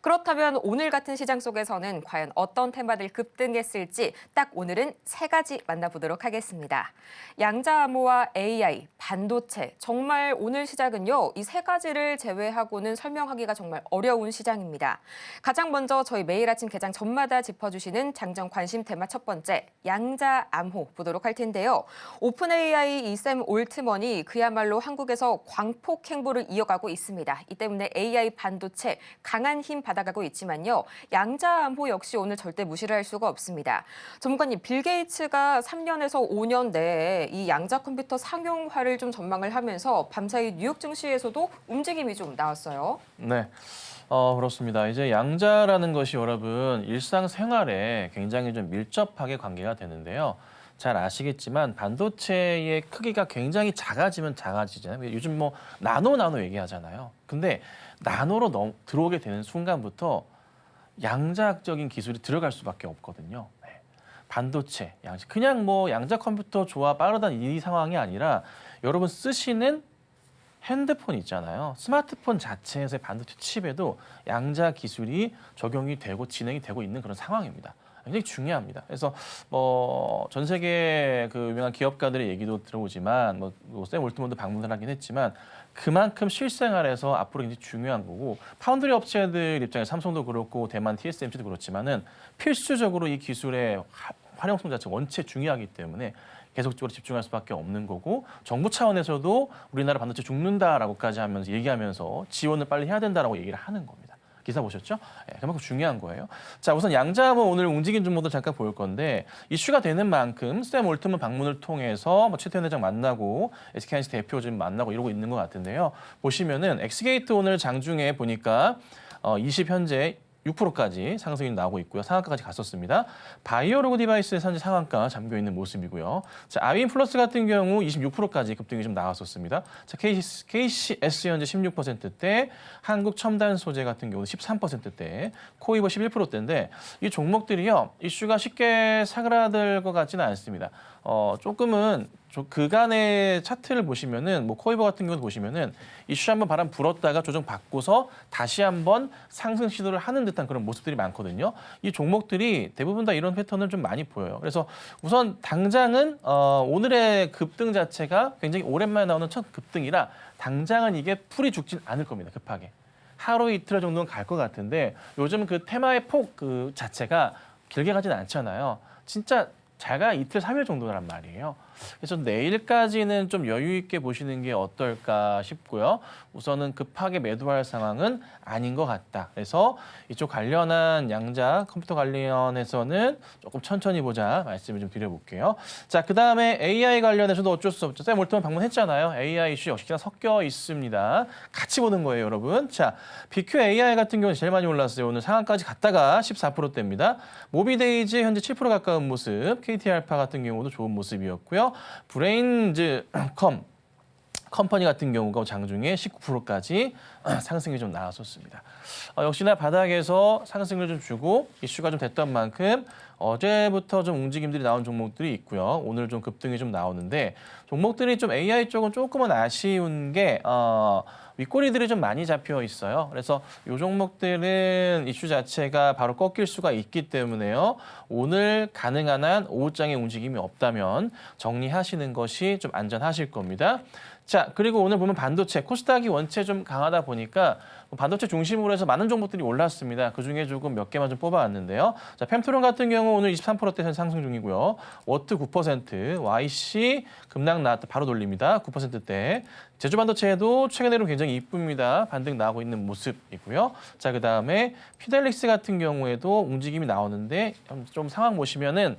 그렇다면 오늘 같은 시장 속에서는 과연 어떤 테마들 급등했을지 딱 오늘은 세 가지 만나보도록 하겠습니다. 양자암호와 AI, 반도체, 정말 오늘 시작은요, 이 세 가지를 제외하고는 설명하기가 정말 어려운 시장입니다. 가장 먼저 저희 매일 아침 개장 전마다 짚어주시는 장정 관심 테마 첫 번째, 양자암호 보도록 할 텐데요. 오픈 AI 이샘 올트먼이 그야말로 한국에서 광폭 행보를 이어가고 있습니다. 이 때문에 AI 반도체 강한 힘 받아가고 있지만요. 양자암호 역시 오늘 절대 무시를 할 수가 없습니다. 전문가님, 빌 게이츠가 3년에서 5년 내에 이 양자 컴퓨터 상용화를 좀 전망을 하면서 밤사이 뉴욕 증시에서도 움직임이 좀 나왔어요. 네, 그렇습니다. 이제 양자라는 것이 여러분 일상생활에 굉장히 좀 밀접하게 관계가 되는데요. 잘 아시겠지만 반도체의 크기가 굉장히 작아지면 작아지잖아요. 요즘 뭐 나노 얘기하잖아요. 근데 나노로 들어오게 되는 순간부터 양자학적인 기술이 들어갈 수밖에 없거든요. 네. 반도체, 양자. 그냥 뭐 양자 컴퓨터 좋아 빠르다는 이 상황이 아니라 여러분 쓰시는 핸드폰 있잖아요. 스마트폰 자체에서의 반도체 칩에도 양자 기술이 적용이 되고 진행이 되고 있는 그런 상황입니다. 굉장히 중요합니다. 그래서 뭐 전 세계 그 유명한 기업가들의 얘기도 들어오지만 샘 올트먼도 방문을 하긴 했지만 그만큼 실생활에서 앞으로 굉장히 중요한 거고 파운드리 업체들 입장에 삼성도 그렇고 대만 TSMC도 그렇지만은 필수적으로 이 기술의 활용성 자체가 원체 중요하기 때문에 계속적으로 집중할 수밖에 없는 거고 정부 차원에서도 우리나라 반도체 죽는다라고까지 하면서 얘기하면서 지원을 빨리 해야 된다라고 얘기를 하는 겁니다. 기사 보셨죠? 네, 그만큼 중요한 거예요. 자, 우선 양자암호 오늘 움직인 종목들 잠깐 볼 건데 이슈가 되는 만큼 샘 올트먼 방문을 통해서 뭐 최태원 회장 만나고 SK하이닉스 대표 좀 만나고 이러고 있는 것 같은데요. 보시면은 엑스게이트 오늘 장중에 보니까 20 현재 6%까지 상승이 나오고 있고요. 상한가까지 갔었습니다. 바이오로그 디바이스의 현재 상한가 잠겨 있는 모습이고요. 자, 아윈 플러스 같은 경우 26%까지 급등이 좀 나왔었습니다. 자, KCS 현재 16%대, 한국 첨단 소재 같은 경우 13%대, 코이버 11%대인데 이 종목들이요. 이슈가 쉽게 사그라들 것 같지는 않습니다. 조금은 그간의 차트를 보시면은 뭐 코이버 같은 경우도 보시면은 이슈 한번 바람 불었다가 조정 받고서 다시 한번 상승 시도를 하는 듯한 그런 모습들이 많거든요. 이 종목들이 대부분 다 이런 패턴을 좀 많이 보여요. 그래서 우선 당장은 오늘의 급등 자체가 굉장히 오랜만에 나오는 첫 급등이라 당장은 이게 풀이 죽진 않을 겁니다. 급하게. 하루 이틀 정도는 갈 것 같은데 요즘 그 테마의 폭 그 자체가 길게 가진 않잖아요. 진짜 잘가 이틀, 3일 정도란 말이에요. 그래서 내일까지는 좀 여유 있게 보시는 게 어떨까 싶고요. 우선은 급하게 매도할 상황은 아닌 것 같다. 그래서 이쪽 관련한 양자 컴퓨터 관련해서는 조금 천천히 보자 말씀을 좀 드려볼게요. 자, 그다음에 AI 관련해서도 어쩔 수 없죠. 샘 올트먼 방문했잖아요. AI 이슈 역시나 섞여 있습니다. 같이 보는 거예요, 여러분. 자, BQ AI 같은 경우는 제일 많이 올랐어요. 오늘 상한까지 갔다가 14%대입니다. 모비데이즈 현재 7% 가까운 모습, KT알파 같은 경우도 좋은 모습이었고요. 브레인즈 컴퍼니 같은 경우가 장중에 19%까지 상승이 좀 나왔었습니다. 역시나 바닥에서 상승을 좀 주고 이슈가 좀 됐던 만큼 어제부터 좀 움직임들이 나온 종목들이 있고요. 오늘 좀 급등이 좀 나오는데 종목들이 좀 AI 쪽은 조금은 아쉬운 게 윗꼬리들이 좀 많이 잡혀 있어요. 그래서 이 종목들은 이슈 자체가 바로 꺾일 수가 있기 때문에요. 오늘 가능한 한 오후장에 움직임이 없다면 정리하시는 것이 좀 안전하실 겁니다. 자, 그리고 오늘 보면 반도체, 코스닥이 원체 좀 강하다 보니까 반도체 중심으로 해서 많은 종목들이 올랐습니다. 그중에 조금 몇 개만 좀 뽑아왔는데요. 자, 펜트론 같은 경우 오늘 23%대 상승 중이고요. 워트 9%, YC 급락 나왔다 바로 돌립니다. 9%대. 제주반도체도 최근에는 굉장히 이쁩니다. 반등 나오고 있는 모습이고요. 자, 그다음에 피델릭스 같은 경우에도 움직임이 나오는데 좀 상황 보시면은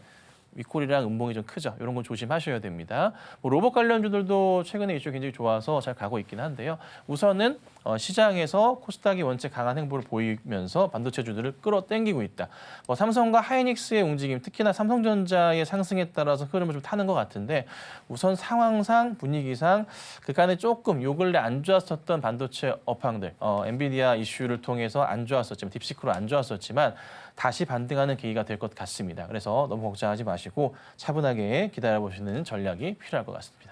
윗골이랑 음봉이 좀 크죠. 이런 건 조심하셔야 됩니다. 뭐 로봇 관련주들도 최근에 이슈 굉장히 좋아서 잘 가고 있긴 한데요. 우선은 시장에서 코스닥이 원체 강한 행보를 보이면서 반도체주들을 끌어당기고 있다. 뭐 삼성과 하이닉스의 움직임, 특히나 삼성전자의 상승에 따라서 흐름을 좀 타는 것 같은데 우선 상황상 분위기상 그간에 조금 요 근래 안 좋았었던 반도체 업황들, 엔비디아 이슈를 통해서 안 좋았었지만 딥시크로 안 좋았었지만 다시 반등하는 계기가 될 것 같습니다. 그래서 너무 걱정하지 마시고 차분하게 기다려보시는 전략이 필요할 것 같습니다.